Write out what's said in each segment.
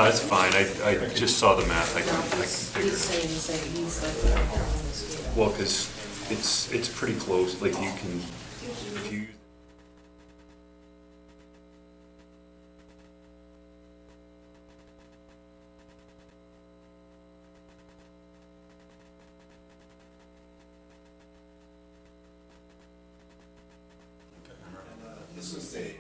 It's fine, I just saw the map, I can He's figure it saying he's like, out. Well, because it's pretty close, like you can, if you. This is Dave.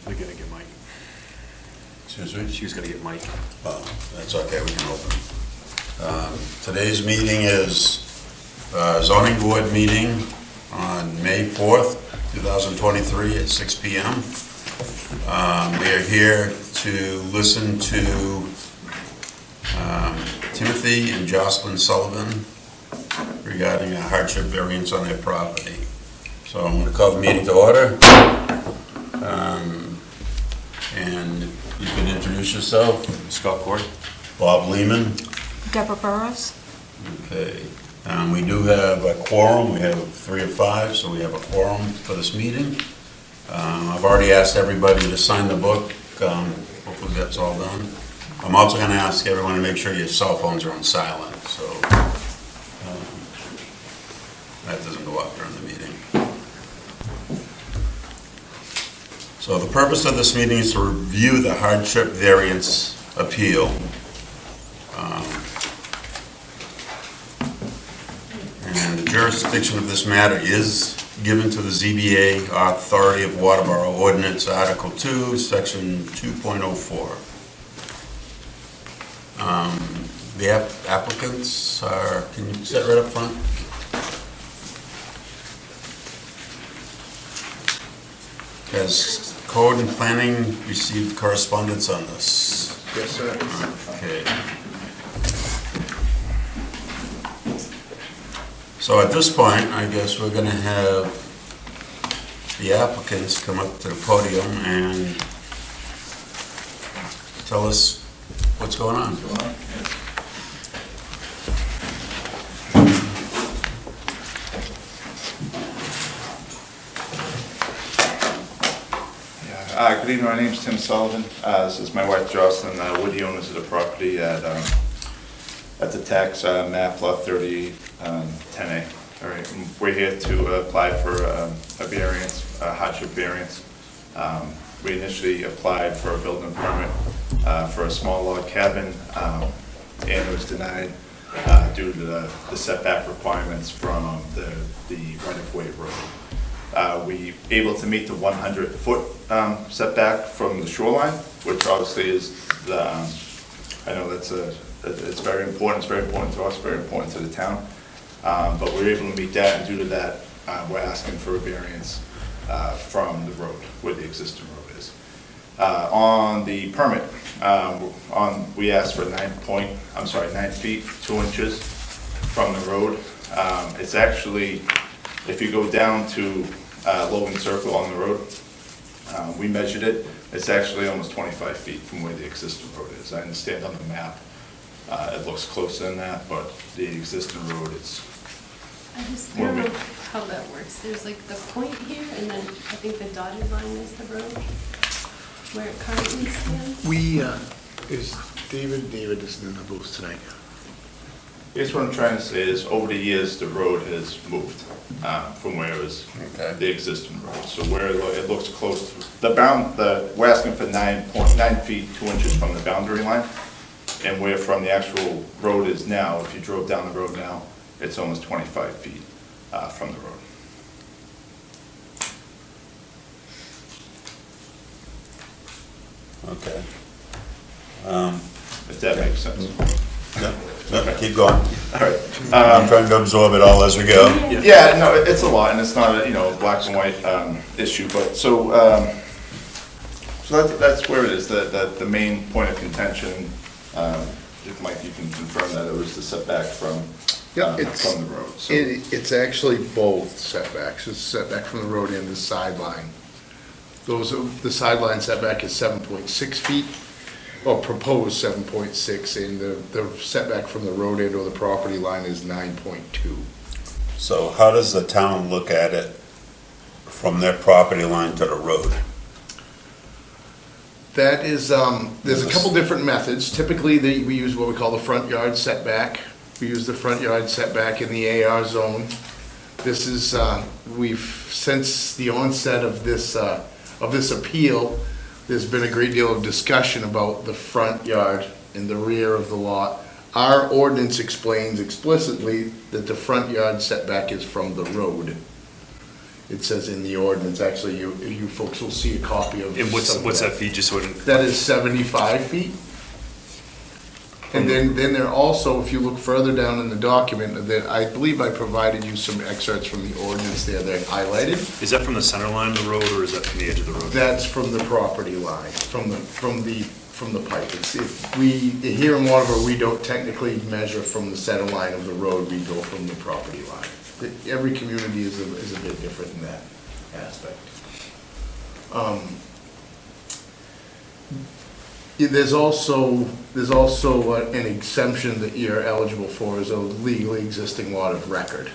We're gonna get Mike. Excuse me? She was gonna get Mike. That's okay, we can open. Today's meeting is zoning board meeting on May 4th, 2023 at 6 PM. We are here to listen to Timothy and Jocelyn Sullivan regarding a hardship variance on their property. So I'm going to call the meeting to order. And you can introduce yourself. Scott Cord? Bob Lehman. Deborah Burrows. Okay. We do have a quorum. We have 3 of 5, so we have a quorum for this meeting. I've already asked everybody to sign the book. Hopefully that's all done. I'm also going to ask everyone to make sure your cell phones are on silent, so that doesn't go off during the meeting. So the purpose of this meeting is to review the hardship variance appeal. And the jurisdiction of this matter is given to the ZBA Authority of Waterboro Ordinance, Article 2, Section 2.04. The applicants are, can you sit right up front? Has Code and Planning received correspondence on this? Yes, sir. Okay. So at this point, I guess we're gonna have the applicants come up to the podium and tell us what's going on. Good evening, my name's Tim Sullivan. This is my wife Jocelyn, we're the owners of the property at the tax map lot 30, 10A. All right, and we're here to apply for a variance, a hardship variance. We initially applied for a building permit for a small log cabin, and it was denied due to the setback requirements from the right-of-way road. We able to meet the 100-foot setback from the shoreline, which obviously is the, I know that's it's very important to us, very important to the town. But we're able to meet that, and due to that, we're asking for a variance from the road, where the existing road is. On the permit, we asked for 9 feet, 2 inches from the road. It's actually, if you go down to Logan Circle on the road, we measured it, it's actually almost 25 feet from where the existing road is. I understand on the map, it looks closer than that, but the existing road is. I don't know how that works. There's like the point here, and then I think the dotted line is the road where it currently stands. Is David isn't in the booth tonight. Here's what I'm trying to say is, over the years, the road has moved from where it was the existing road. So where it looks close to we're asking for 9 feet, 2 inches from the boundary line, and where from the actual road is now, if you drove down the road now, it's almost 25 feet from the road. Okay. If that makes sense. Yeah, keep going. All right. I'm trying to absorb it all as we go. Yeah, no, it's a lot, and it's not a black and white issue, but so that's where it is. The main point of contention. If Mike, you can confirm that it was the setback from the road. So. It's actually both setbacks. It's setback from the road and the sideline. The sideline setback is 7.6 feet, or proposed 7.6, and the setback from the road end or the property line is 9.2. So how does the town look at it from their property line to the road? That is, there's a couple different methods. Typically, we use what we call the front yard setback. We use the front yard setback in the AR zone. This is, since the onset of this appeal, there's been a great deal of discussion about the front yard and the rear of the lot. Our ordinance explains explicitly that the front yard setback is from the road. It says in the ordinance, actually, you folks will see a copy of. And some of what's that feet, just so it, That is 75 feet. And then there also, if you look further down in the document, that I believe I provided you some excerpts from the ordinance there that I highlighted. is that from the center line of the road, or is that from the edge of the road? That's from the property line, from the pipe. Here in Waterville, we don't technically measure from the center line of the road, we go from the property line. Every community is a bit different in that aspect. There's also an exemption that you're eligible for as a legally existing lot of record.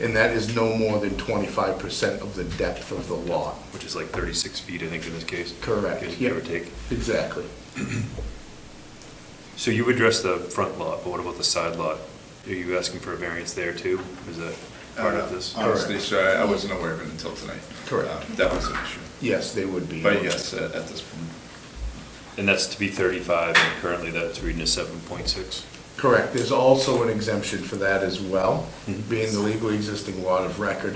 And that is no more than 25% of the depth of the lot. Which is like 36 feet, I think, in this case. Correct. Give or take. Exactly. So you addressed the front lot, but what about the side lot? Are you asking for a variance there too? Is that part of this? Honestly, sir, I wasn't aware of it until tonight. Correct. That was an issue. Yes, they would be. But yes, at this point. And that's to be 35, and currently that's reading as 7.6. Correct. There's also an exemption for that as well, Mhm. being the legally existing lot of record.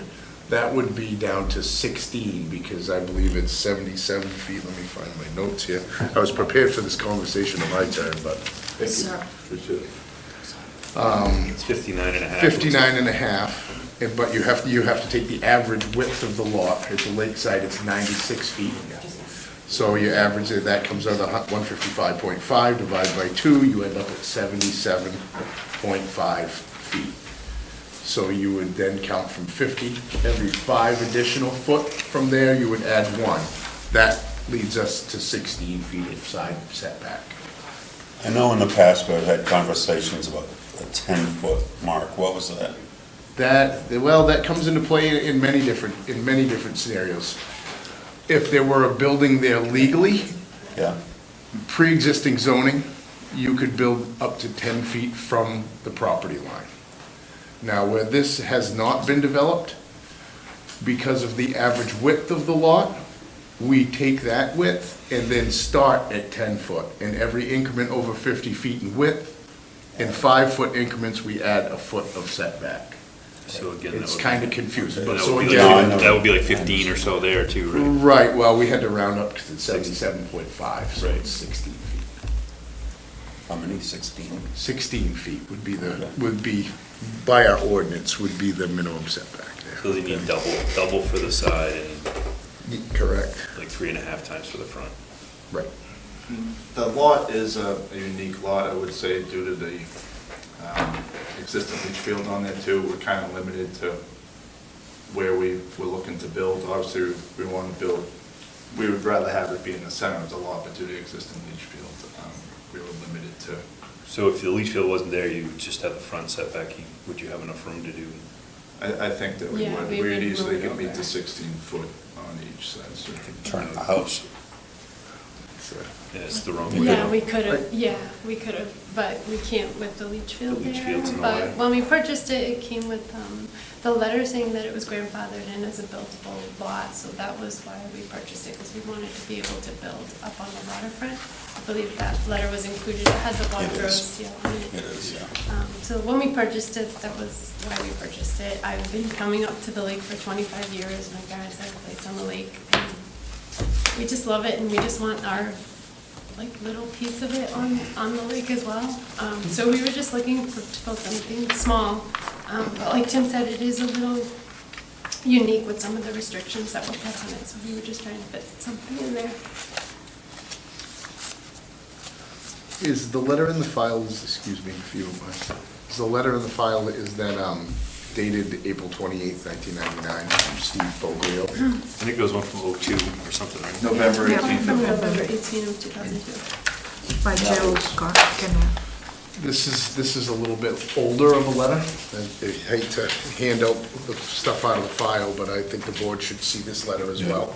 That would be down to 16, because I believe it's 77 feet. Let me find my notes here. I was prepared for this conversation on my turn, but. Sir. It's 59 and a half. 59 and a half, but you have to take the average width of the lot. At the lakeside, it's 96 feet. So you average it, that comes out of 155.5, divided by 2, you end up at 77.5 feet. So you would then count from 50, every 5 additional foot from there, you would add 1. That leads us to 16 feet of side setback. I know in the past we've had conversations about a 10-foot mark. What was that? That comes into play in many different scenarios. If there were a building there legally, Yeah, pre-existing zoning, you could build up to 10 feet from the property line. Now, where this has not been developed, because of the average width of the lot, we take that width and then start at 10 foot. And every increment over 50 feet in width, in 5-foot increments, we add a foot of setback. So again, that It's would- kind of confusing, but that so would be again. like- that would be like 15 or so there too, right? Right, well, we had to round up because it's 77.5, so it's 16 feet. how many, 16? 16 feet would be, by our ordinance, would be the minimum setback So there. they need double for the side and Correct, like 3.5 times for the front. right. The lot is a unique lot, I would say, due to the existing leach field on there too. We're kind of limited to where we're looking to build. Obviously, we want to build, we would rather have it be in the center of the lot, but due to the existing leach field, we were limited to. So if the leach field wasn't there, you would just have the front setback, would you have enough room to do? I think that we Yeah, would, we we'd would easily move it could meet over. the 16 foot on each side. So Turn the house. Yeah, it's the wrong way. Yeah, we could have, but we can't with the leach field The leach there. field's in the But way. when we purchased it, it came with the letter saying that it was grandfathered in as a buildable lot, so that was why we purchased it, because we wanted to be able to build up on the waterfront. I believe that letter was included, it has a water It growth is. seal on it. It is, yeah. So when we purchased it, that was why we purchased it. I've been coming up to the lake for 25 years, my parents have a place on the lake, and we just love it, and we just want our little piece of it on the lake as well. So we were just looking to build something small. But like Tim said, it is a little unique with some of the restrictions that were put on it, so we were just trying to fit something in there. Is the letter in the file, excuse me if you don't mind, is the letter in the file, is that dated April 28th, 1999, from Steve Foglio? I think it was one from 02 or something, right? November Yeah, 18th. from November 18 of 2002. By That Joe was- Gardner. This is a little bit older of a letter. I hate to hand out the stuff out of the file, but I think the board should see this letter as Yeah. well.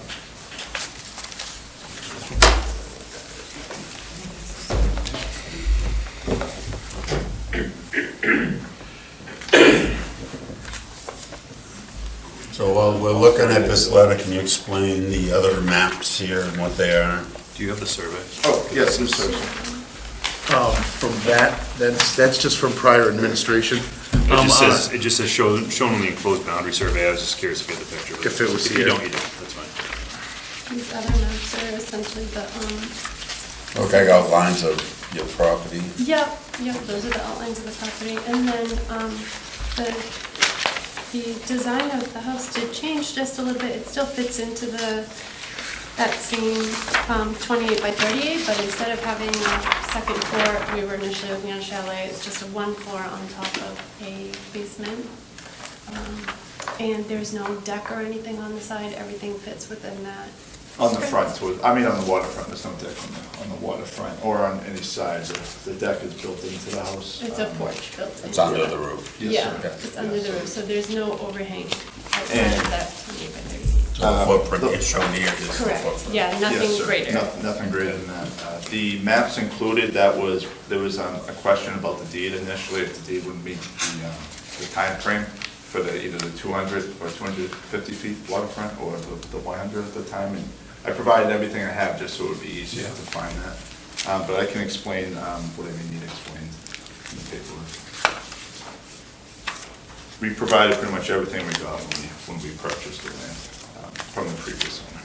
So while we're looking at this letter, can you explain the other maps here and what they are? Do you have the survey? Oh, yes, I'm sorry. From that's just from prior administration. It just says shown on the enclosed boundary survey. I was just curious if you had the picture. but If it was If you here. don't, you don't, that's fine. These other maps are essentially the, Okay, outlines of your property. yep, those are the outlines of the property. And then, the design of the house did change just a little bit. It still fits into that same 28 by 38, but instead of having a second floor, we were initially looking at a chalet. It's just a one floor on top of a basement. And there's no deck or anything on the side. Everything fits within that. On the front, on the waterfront, there's no deck on the waterfront or on any side. The deck is built into the house. It's a porch built in. It's under the roof. Yes, Yeah, sir. it's under the roof, so there's no overhang outside And- of that 28 by 38. So the footprint is shown here is the Correct, footprint. yeah, Yes, nothing sir. greater. Nothing greater than that. The maps included, there was a question about the deed initially, if the deed would meet the timeframe for either the 200 or 250 feet waterfront or the 100 at the time. And I provided everything I have just so it would be easier to find that. But I can explain whatever you need explained in the paperwork. We provided pretty much everything we got when we purchased the land from the previous owner.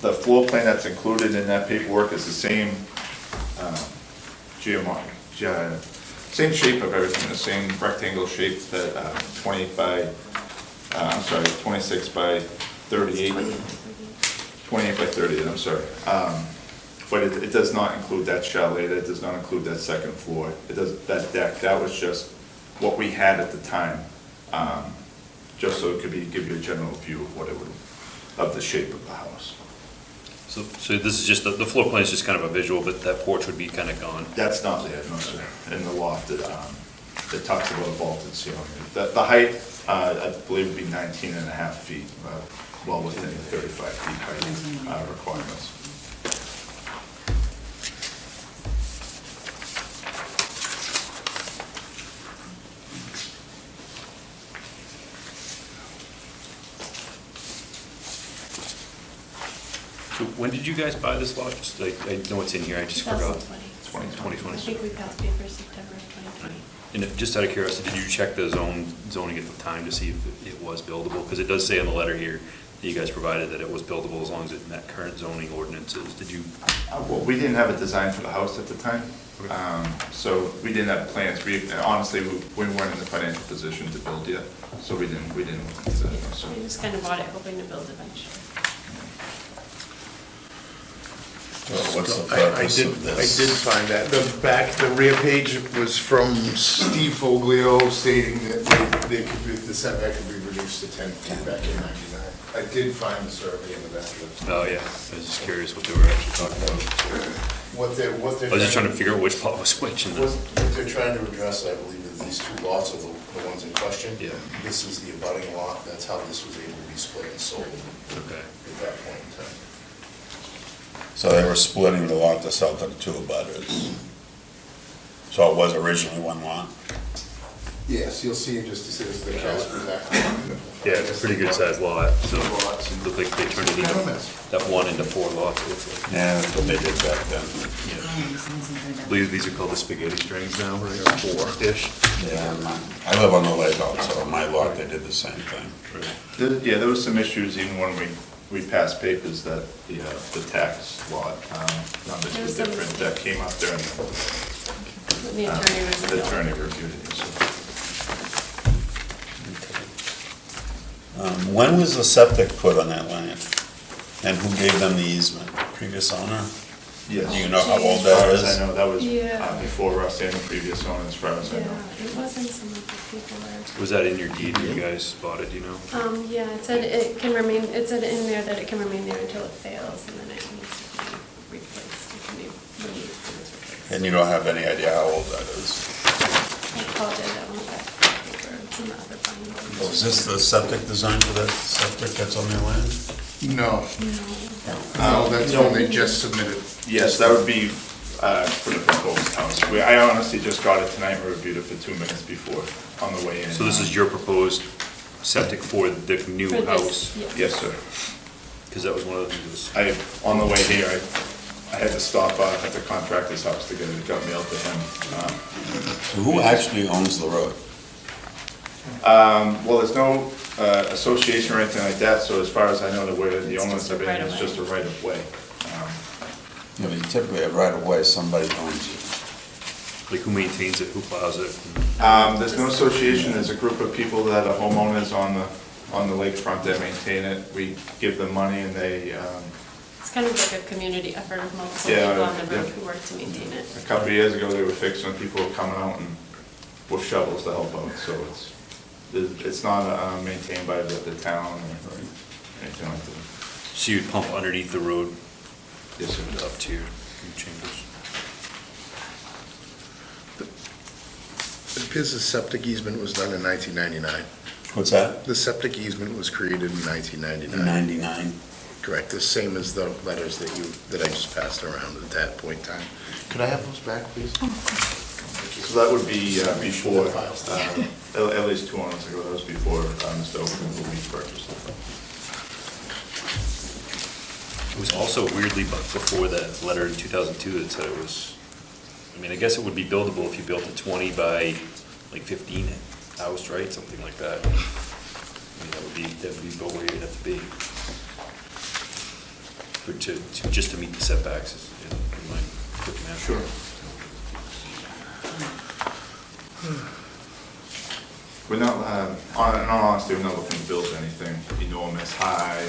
The floor plan that's included in that paperwork is the same same shape of everything, the same rectangle shape that 26 by 38. 28 by 38, I'm sorry. But it does not include that chalet, that does not include that second floor. It does, that deck, that was just what we had at the time, just so it could give you a general view of what it would, of the shape of the house. So this is just, the floor plan is just kind of a visual, but that porch would be kind of gone. That's not there, no, sir. In the loft, it talks about a vaulted ceiling. The height, I believe would be 19 and a half feet, well within the 35 feet height requirements. So when did you guys buy this lot? Just, I know it's in here, I just forgot. 2020. 2020. I think we passed papers September of 2020. And just out of curiosity, did you check the zoning at the time to see if it was buildable? Because it does say in the letter here that you guys provided that it was buildable as long as it met current zoning ordinances. Did you? Well, we didn't have a design for the house at the time, so we didn't have plans. Honestly, we weren't in the financial position to build yet, so we didn't look into that. So We just kind of bought it hoping to build eventually. So what's the I purpose did, of I this? did find that. The rear page was from Steve Foglio stating that the setback could be reduced to 10 feet back in '99. I did find the survey in the back of it. Oh, yeah, I was just curious what they were actually talking about. What they're I was just trying to figure out which lot was which. And What they're trying to address, I believe, is these two lots are the ones in question. Yeah. This is the abutting lot, that's how this was able to be split and sold Okay. at that point in time. So they were splitting the lot to sell to the two abutters. So it was originally one lot? Yes, you'll see in just a second the Casper's Act. Yeah, it's a pretty good sized lot, so Lots. it looked like they turned it Kind of a into, mess. that one into 4 lots, it looks like. Yeah, that's what they did back then. I believe these are called the spaghetti strings now, right, or 4-ish. Yeah, I live on the lake also, on my lot, they did the same thing. Yeah, there was some issues even when we passed papers that the tax lot numbers There were was some different. mistake. That came up there and The attorney the reviewed it. attorney reviewed it. So When was the septic put on that land? And who gave them the easement? Previous owner? Yes. Do you know how old As that far as is? I know, that was Yeah. before us and the previous owner, as far as I Yeah, know. it wasn't some of the paperwork. Was that in your deed when you guys bought it, do you know? Yeah, it said it can remain, it said in there that it can remain there until it fails, and then it needs to be replaced, it can be removed and it's replaced. And you don't have any idea how old that is? I apologize, I don't have that paper, it's in the other Oh, file. is this the septic design for that septic that's on your land? No, No. no, that's when they just submitted. Yes, that would be for the proposed house. I honestly just got it tonight and reviewed it for 2 minutes before, on the way in. So this is your proposed septic for the new For this, house? yeah. Yes, sir. Because that was one of the things that was. On the way here, I had to stop at the contractor's house to get it, got mailed to him. So who actually owns the road? Well, there's no association or anything like that, so as far as I know, where the It's owners just a have been, it's right-of-way. just a right of way. You know, you typically have right of way, somebody owns it. Like who maintains it, who plows it? There's no association, there's a group of people that are homeowners on the lakefront that maintain it. We give them money and they, It's kind of like a community effort of multiple Yeah, people on the road yeah. who work to maintain it. a couple of years ago, they were fixing, people were coming out and with shovels to help out, so it's not maintained by the town or anything like that. So you'd pump underneath the road Yes, sir. up to your chambers? It appears the septic easement was done in 1999. What's that? The septic easement was created in 1999. 99. Correct, the same as the letters that I just passed around at that point in time. Could I have those back, please? So that would be before, at least 2 months ago, that was before Mr. Oakland will be purchased. It was also weirdly before that letter in 2002 that said it was, I mean, I guess it would be buildable if you built a 20 by like 15 house, right? Something like that. I mean, that would be about where you'd have to be. For just to meet the setbacks is, in my quick math. Sure. We're not, in all honesty, we're not looking to build anything enormous, high,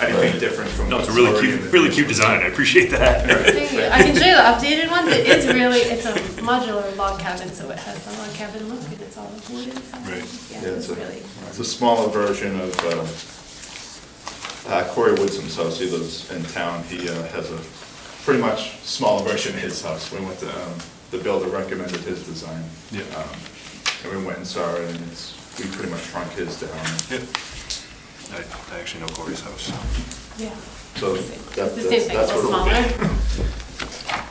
or anything different from. No, it's a what's really already cute, in the- really cute design. I appreciate that. Thank you. I can show you the updated ones. It is really, it's a modular log cabin, so it has a log cabin look and it's all wood inside. Right. Yeah, Yeah, it's really. It's a smaller version of Corey Woodson's house. He lives in town. He has a pretty much smaller version of his house. We went to, the builder recommended his design. Yeah. And we went and saw it, and we pretty much shrunk his down. Yep. I actually know Corey's house. Yeah. So It's the that- same thing, that's it's what it would be. smaller.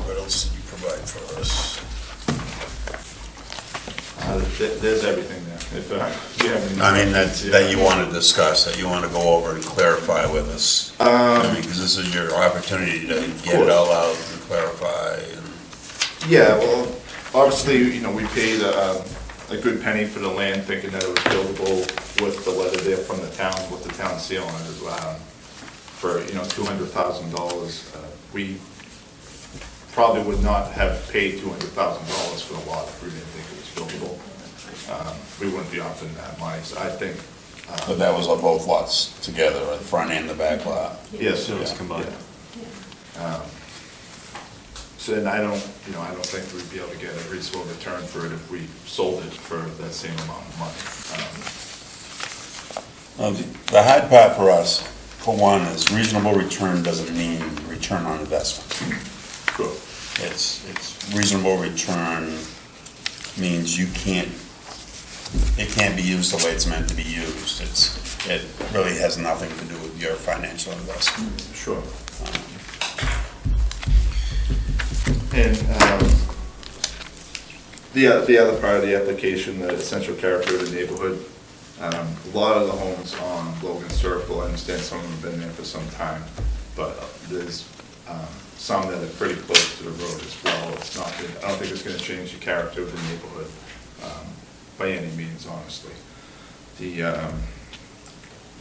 What else did you provide for us? There's everything there. If you have any- I mean, that you want to discuss, that you want to go over and clarify with us. Because this is your opportunity to get it all out and clarify. and- Yeah, well, obviously, we paid a good penny for the land, thinking that it was buildable with the letter there from the town, with the town seal on it as well. For, $200,000. We probably would not have paid $200,000 for the lot if we didn't think it was buildable. We wouldn't be offering that money, so I think. But that was on both lots together, the front and the back lot. Yes. So it's yeah, combined. Yeah. So then I don't think we'd be able to get a reasonable return for it if we sold it for that same amount of money. The hard part for us, for one, is reasonable return doesn't mean return on investment. Sure. It's reasonable return means it can't be used the way it's meant to be used. It really has nothing to do with your financial investment. Sure. And the other part of the application, the essential character of the neighborhood, a lot of the homes on Logan Circle, I understand some of them have been there for some time, but there's some that are pretty close to the road as well. It's not, I don't think it's gonna change the character of the neighborhood by any means, honestly.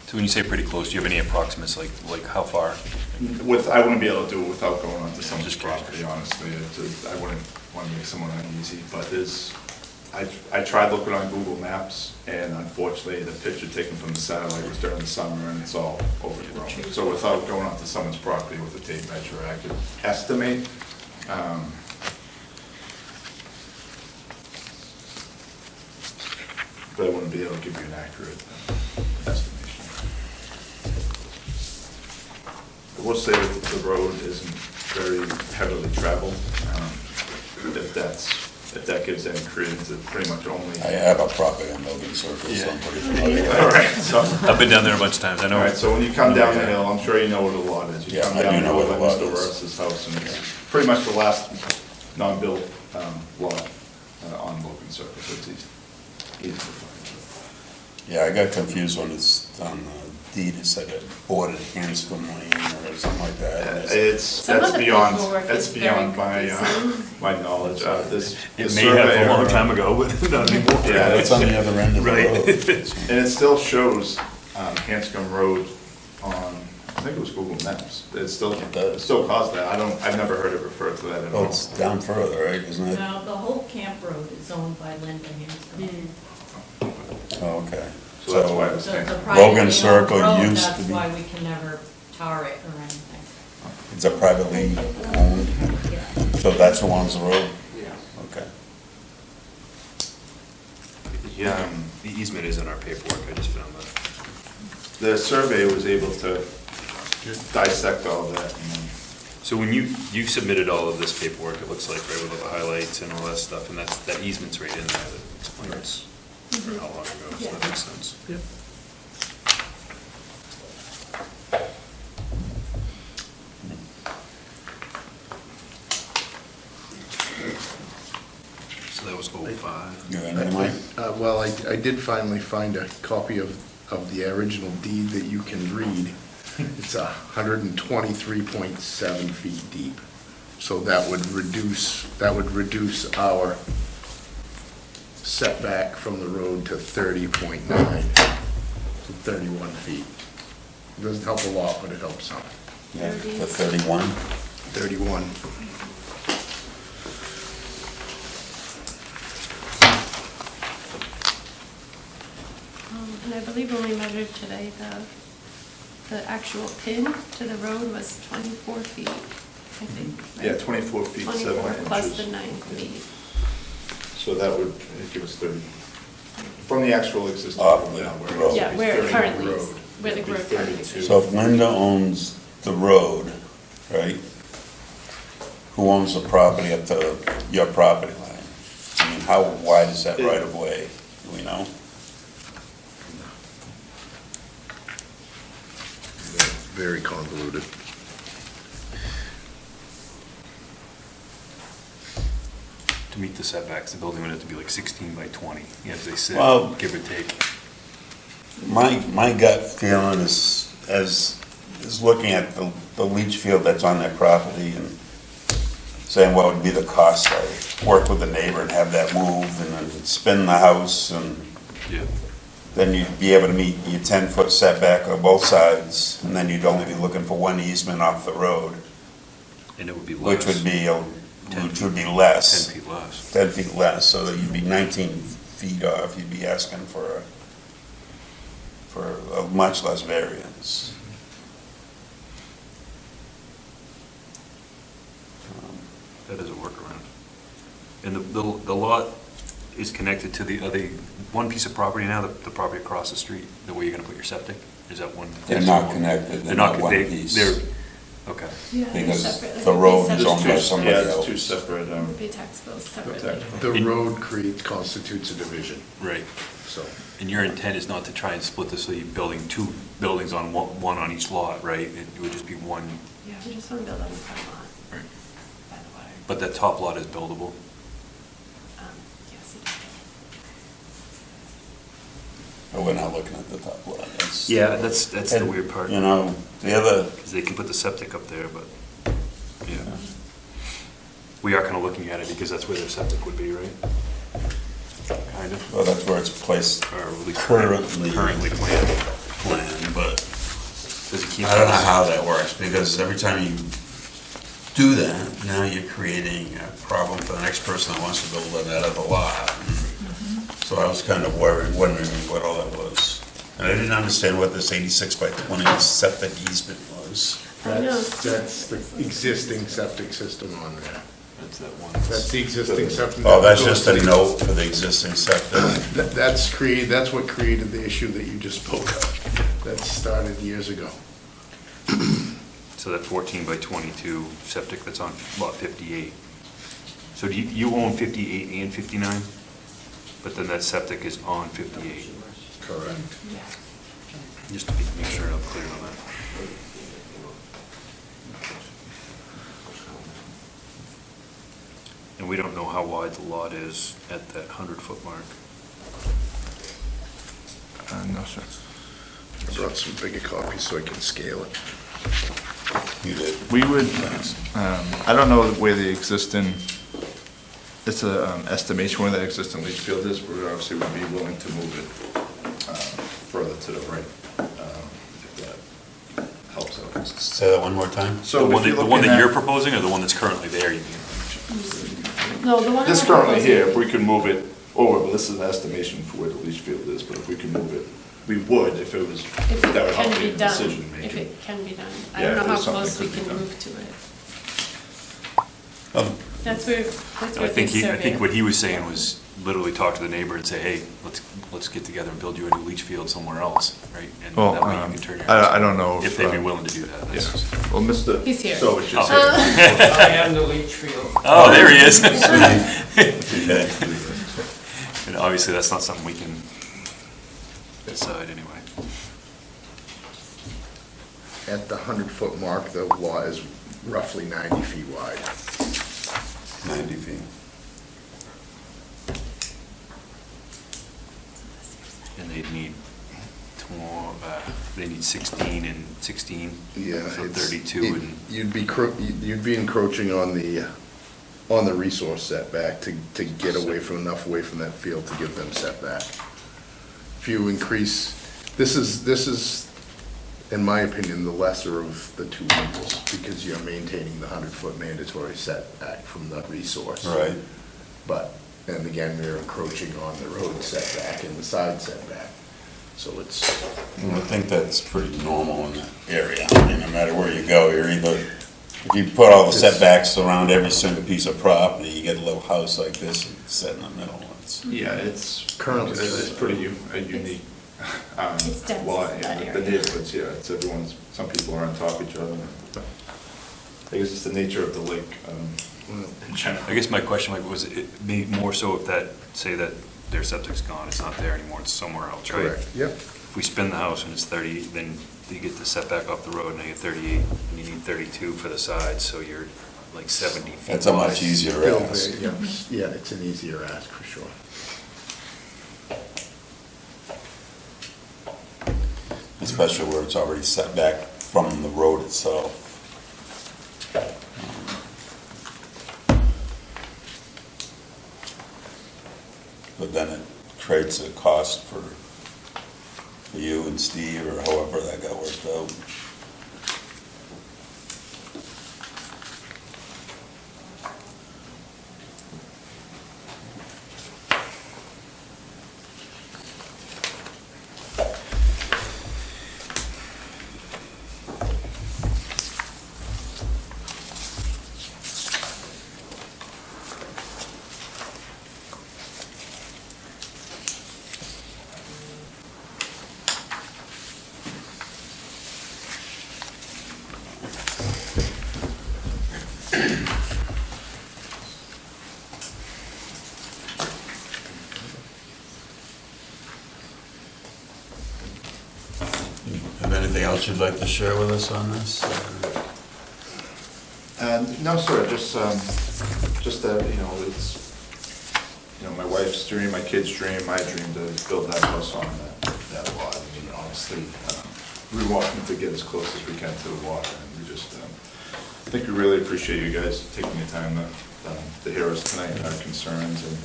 So when you say pretty close, do you have any approximates, like how far? I wouldn't be able to do it without going onto someone's Just curious. property, honestly. I wouldn't want to make someone uneasy, but there's I tried looking on Google Maps, and unfortunately, the picture taken from the satellite was during the summer, and it's all overgrown. So without going onto someone's property with a tape measure, I could estimate. But I wouldn't be able to give you an accurate estimation. I will say that the road isn't very heavily traveled. If that gives any credence, it's pretty much only. I have a property on Logan Circle, so I'm pretty familiar. All right, so, I've been down there a bunch of times, I know. all right, so when you come down the hill, I'm sure you know what a lot is. You Yeah, come I do down know what a by lot Mr. is. Ross's house, and it's pretty much the last non-built lot on Logan Circle, so it's easy to find. Yeah, I got confused when it's on the deed, it said it bordered Hanscom Lane or something like that. Some of That's the beyond, paperwork that's is beyond very confusing. my knowledge. This It the may have a surveyor, long time ago, but not anymore. Yeah, It's on the other end of the Right. road. And it still shows Hanscom Road on, I think it was Google Maps. It still calls that. I've never heard it referred to that at Oh, all. it's down further, right, isn't it? No, the whole camp road is owned by Linda Hanscom. Oh, okay. So that's why I was So it's a thinking. privately Logan owned Circle road, used to that's be- why we can never tar it or anything. It's a privately owned, so that's who owns the road? Okay. Yeah, the easement is in our paperwork, I just found that. The surveyor was able to dissect all that and then So when you submitted all of this paperwork, it looks like, right, with all the highlights and all that stuff, and that easement's right in there that explains for how long ago, so that makes sense. Yep. So that was 05. You got anything, Mike? Well, I did finally find a copy of the original deed that you can read. It's 123.7 feet deep. So that would reduce our setback from the road to 30.9, so 31 feet. It doesn't help a lot, but it helps some. Yeah, the 31? 31. And I believe when we measured today, the actual pin to the road was 24 feet, I think. right? yeah, 24 feet, 7 inches. 24 plus the 9 feet. So that would give us 30, from the actual existing. Off road the now, where it road. is, Yeah, it'd be where it 30 currently is, road. where the It'd be road currently 32. is. So if Linda owns the road, right, who owns the property up to your property line? I mean, how wide is that right of way? Do we know? Very convoluted. To meet the setbacks, the building would have to be like 16 by 20, as they said, Well- give or take. My gut feeling is looking at the leach field that's on their property and saying what would be the cost to work with the neighbor and have that moved and then spin the house and Yeah. then you'd be able to meet your 10-foot setback on both sides, and then you'd only be looking for one easement off the road, And it would be less. which would be, 10 less. 10 feet less. 10 feet less, so that you'd be 19 feet off, you'd be asking for a much less variance. That is a workaround. And the lot is connected to the other, one piece of property now, the property across the street, the way you're gonna put your septic? Is that one? They're not connected, they're not one they- piece. They're, okay. Yeah, they're Because separate. the Like, road they is separate owned by tax somebody Yeah, bills. it's two separate, Would be tax bills separately. tax- The road constitutes a division, Right. so. And your intent is not to try and split this, so you're building two buildings on one on each lot, right? It would just be one, Yeah, we just want to build on the front lot right? by the water. But that top lot is buildable? Yes, it is. But we're not looking at the top lot. Yeah, that's the And, weird part. You know, the other, Because they can put the septic up there, but, yeah. We are kind of looking at it because that's where their septic would be, right? Kind of. well, that's where it's placed Or at least currently. Currently planned. Planned, but Does it keep? I don't know how that works, because every time you do that, now you're creating a problem for the next person that wants to build on that other lot. So I was kind of wondering what all that was. And I didn't understand what this 86 by 20 septic easement was. I know. That's the existing septic system on there. That's that one. That's the existing septic. Oh, that's just a note for the existing septic. That's what created the issue that you just spoke of. That started years ago. So that 14 by 22 septic that's on lot 58. So do you own 58 and 59? But then that septic is on 58, Correct. Yeah. just to make sure I'm clear on that. And we don't know how wide the lot is at that 100-foot mark. No, sir. I brought some bigger copies so I can scale it. You did. We would, I don't know where the existing, it's a estimation where the existing leach field is, but we obviously would be willing to move it further to the right, if that helps out. Say that one more time? So The one if you're that- the one looking that you're at, proposing, or the one that's currently there, you mean? No, the one. this I'm currently proposing- here, if we could move it over, but this is an estimation for where the leach field is, but if we could move it, we would if it was, If that would it help can you be in done, decision if making. it can be done. I Yeah, don't know if how there's something close we could be can done. move to it. Oh, That's where I think this I think survey. what he was saying was literally talk to the neighbor and say, hey, let's get together and build you a new leach field somewhere else, right? And Well, that way you can turn your. I don't know If they'd be if, willing to do that. yeah, That's- well, Mr. He's here. So it's just Oh. here. I am the leach field. Oh, there he is. okay. And obviously, that's not something we can decide anyway. At the 100-foot mark, the lot is roughly 90 feet wide. 90 feet. And they'd need they need 16 and 16. Yeah. So it's- 32 it- and, You'd be encroaching on the resource setback to get enough away from that field to give them setback. If you increase, this is, in my opinion, the lesser of the two evils, because you're maintaining the 100-foot mandatory setback from the resource. Right. But, and again, we're encroaching on the road setback and the side setback. So it's, I think that's pretty normal in that area. I mean, no matter where you go, you're either, if you put all the setbacks around every single piece of property, you get a little house like this set in the middle. It's, Yeah, it's Currently. it's pretty unique. It's dense, lot, yeah, that the area. neighborhoods, yeah, it's everyone's, some people are on top of each other. I guess it's the nature of the lake, in general. I guess my question, Mike, was it may more so if that, say that their septic's gone, it's not there anymore, it's somewhere else, right? correct, yep. If we spin the house and it's 30, then you get the setback off the road, now you get 38, and you need 32 for the sides, so you're like 70 feet. that's a much wide. easier Build ask. it, yeah, it's an easier ask for sure. Especially where it's already set back from the road itself. But then it creates a cost for you and Steve, or however that got worked out. Have anything else you'd like to share with us on this? No, sir, just that, it's, my wife's dream, my kid's dream, my dream to build that house on that lot. I mean, honestly, we want them to get as close as we can to the water, and we just, I think we really appreciate you guys taking the time to hear us tonight and our concerns, and,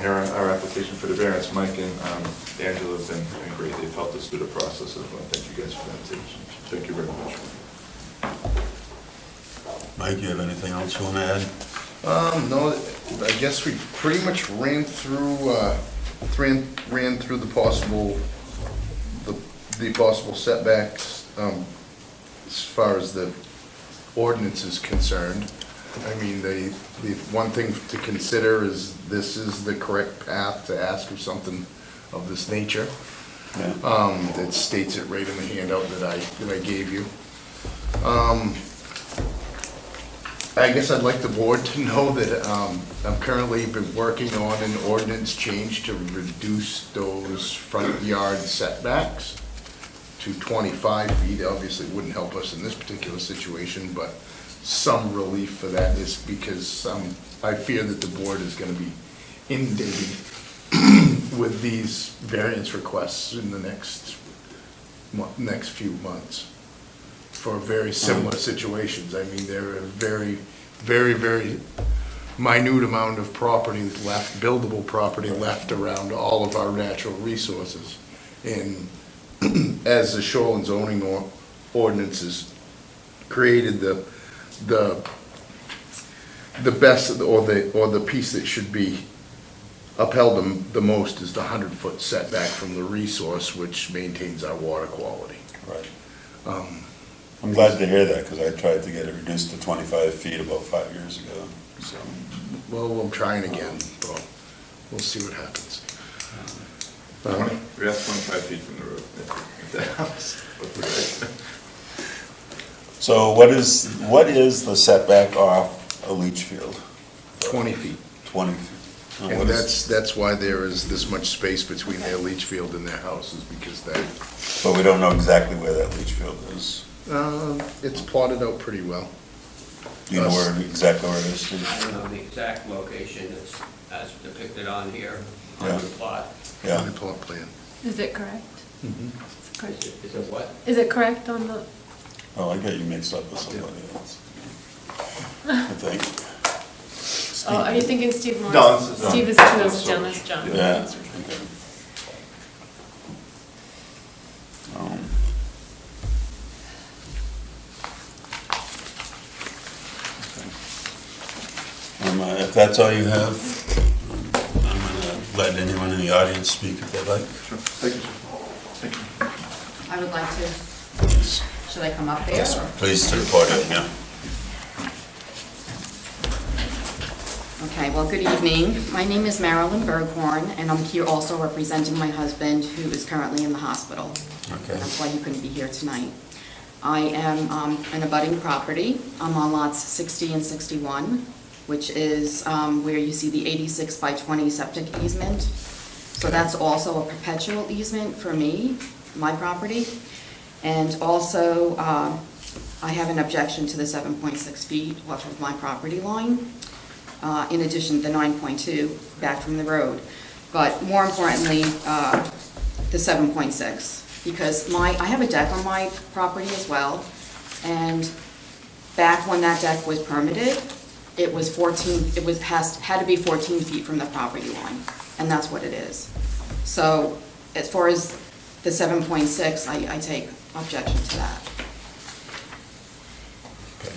hear our application for the variance. Mike and Angela have been great, they've helped us through the process, and I want to thank you guys for that too. So thank you very much. Mike, you have anything else you want to add? No, I guess we pretty much ran through the possible setbacks, as far as the ordinance is concerned. I mean, the one thing to consider is this is the correct path to ask for something of this nature. That states it right in the handout that I gave you. I guess I'd like the board to know that I'm currently been working on an ordinance change to reduce those front yard setbacks to 25 feet. Obviously, it wouldn't help us in this particular situation, but some relief for that is because I fear that the board is going to be inundated with these variance requests in the next few months for very similar situations. I mean, there are very, very, very minute amount of property left, buildable property left around all of our natural resources. And as the shoreline zoning ordinances created the best, or the piece that should be upheld the most is the 100-foot setback from the resource, which maintains our water quality. Right. I'm glad to hear that, because I tried to get it reduced to 25 feet about 5 years ago, so. Well, I'm trying again, but we'll see what happens. We have 25 feet from the road, if that helps. So what is the setback off a leach field? 20 feet. 20 feet. And what is- that's why there is this much space between their leach field and their houses, because But we don't know exactly where that leach field is. it's plotted out pretty well. Do you know exactly where it is, Steve? I don't know the exact location, it's as depicted on here, Yeah. on the plot. Yeah. The plot plan. Is it correct? Is it what? Is it correct on the, Oh, I got you mixed up with somebody else. I think. oh, are you thinking Steve Morris? No, this is John. Steve is John, that's John. Yeah. Okay. If that's all you have, I'm gonna let anyone in the audience speak if they'd like. Sure. Thank you, sir. Thank you. I would like to, should I come up there? Yes, or- please to the podium, yeah. Okay, well, good evening. My name is Marilyn Berghorn, and I'm here also representing my husband, who is currently in the hospital. Okay. That's why he couldn't be here tonight. I am an abutting property. I'm on lots 60 and 61, which is where you see the 86 by 20 septic easement. So that's also a perpetual easement for me, my property. And also, I have an objection to the 7.6 feet off of my property line, in addition to the 9.2 back from the road. But more importantly, the 7.6, because I have a deck on my property as well, and back when that deck was permitted, it was 14, had to be 14 feet from the property line, and that's what it is. So as far as the 7.6, I take objection to that. Okay.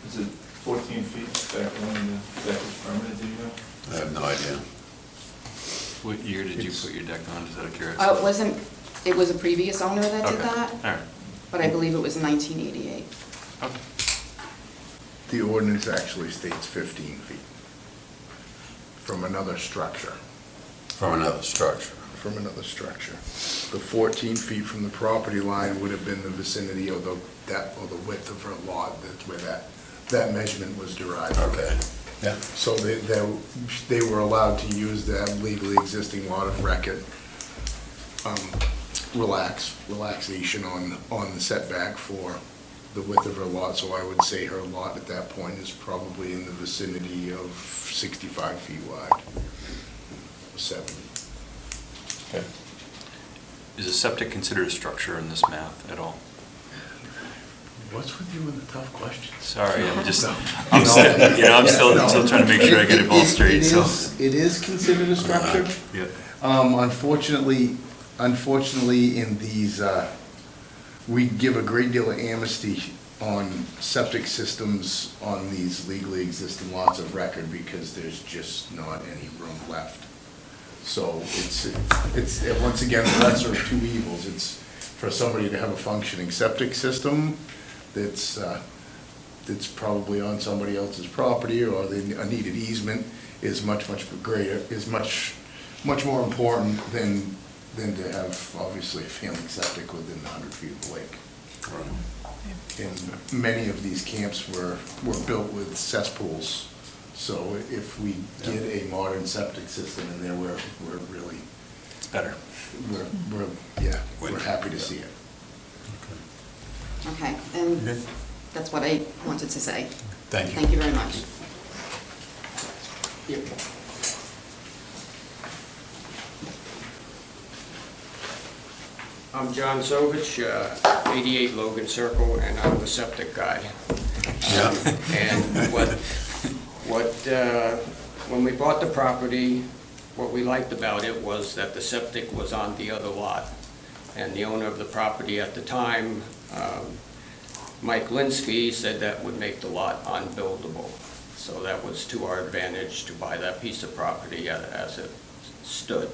Is it 14 feet back when the deck was permitted, do you know? I have no idea. What year did you put your deck on, is that a curiosity? It was a previous owner that did Okay. that, All right. but I believe it was 1988. Okay. The ordinance actually states 15 feet from another structure. From another structure. From another structure. The 14 feet from the property line would have been the vicinity of the depth or the width of her lot. That's where that measurement was derived. Okay. Yeah. So they were allowed to use that legally existing lot of record, relaxation on the setback for the width of her lot. So I would say her lot at that point is probably in the vicinity of 65 feet wide, 70. Okay. Is a septic considered a structure in this map at all? What's with you and the tough questions? Sorry, I'm No. still No. trying to make sure I get it all straight, so. It is considered a structure. Yeah. Unfortunately, in these, we give a great deal of amnesty on septic systems on these legally existing lots of record because there's just not any room left. So it's once again, the lesser of two evils. It's for somebody to have a functioning septic system that's probably on somebody else's property, or a needed easement is much greater, is much more important than to have, obviously, a failing septic within 100 feet of the lake. And many of these camps were built with cesspools, so if we get a modern septic system in there, we're really, It's better. we're happy to see it. Okay, and that's what I wanted to say. Thank you. Thank you very much. I'm John Sovich, 88 Logan Circle, and I'm the septic guy. And when we bought the property, what we liked about it was that the septic was on the other lot. And the owner of the property at the time, Mike Linsky, said that would make the lot unbuildable. So that was to our advantage to buy that piece of property as it stood.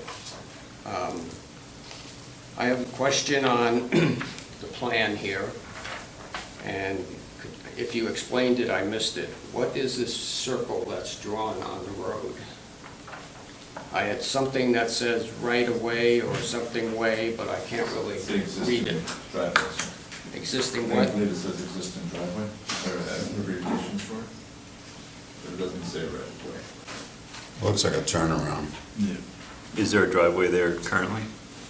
I have a question on the plan here, and if you explained it, I missed it. What is this circle that's drawn on the road? I had something that says right-of-way or something way, but I can't really It's the read existing it. driveway, sir. Existing I what? believe it says existing driveway, or abbreviations for it, but it doesn't say right of way. Looks like a turnaround. Is there a driveway there currently?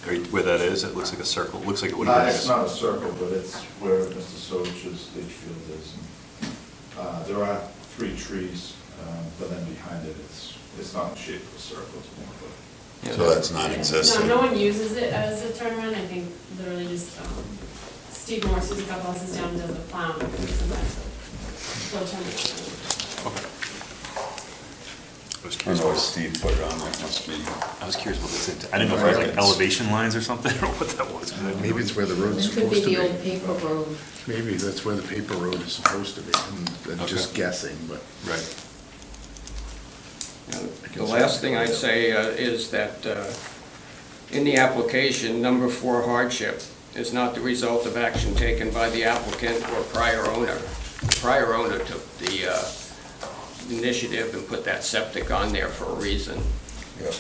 Or where that is, it looks like a circle, it looks like it would have been. It's not a circle, but it's where Mr. Sovich's leach field is. And, there are 3 trees, but then behind it, it's not in shape of a circle, it's more of a. So that's non-existent. No one uses it as a turnaround, I think literally just, Steve Morse, who's a couple houses down, does the plowing, sometimes they'll turn it. I was I curious know what what Steve put it on, that must be. I was curious what this is. I didn't know if it was like elevation lines or something, or what that was. Maybe it's where the road's It could be supposed to the old be. paper road. Maybe that's where the paper road is supposed to be. I'm just Okay. guessing, but. Right. The last thing I'd say is that in the application, number 4 hardship is not the result of action taken by the applicant or prior owner. The prior owner took the initiative and put that septic on there for a reason. Yep.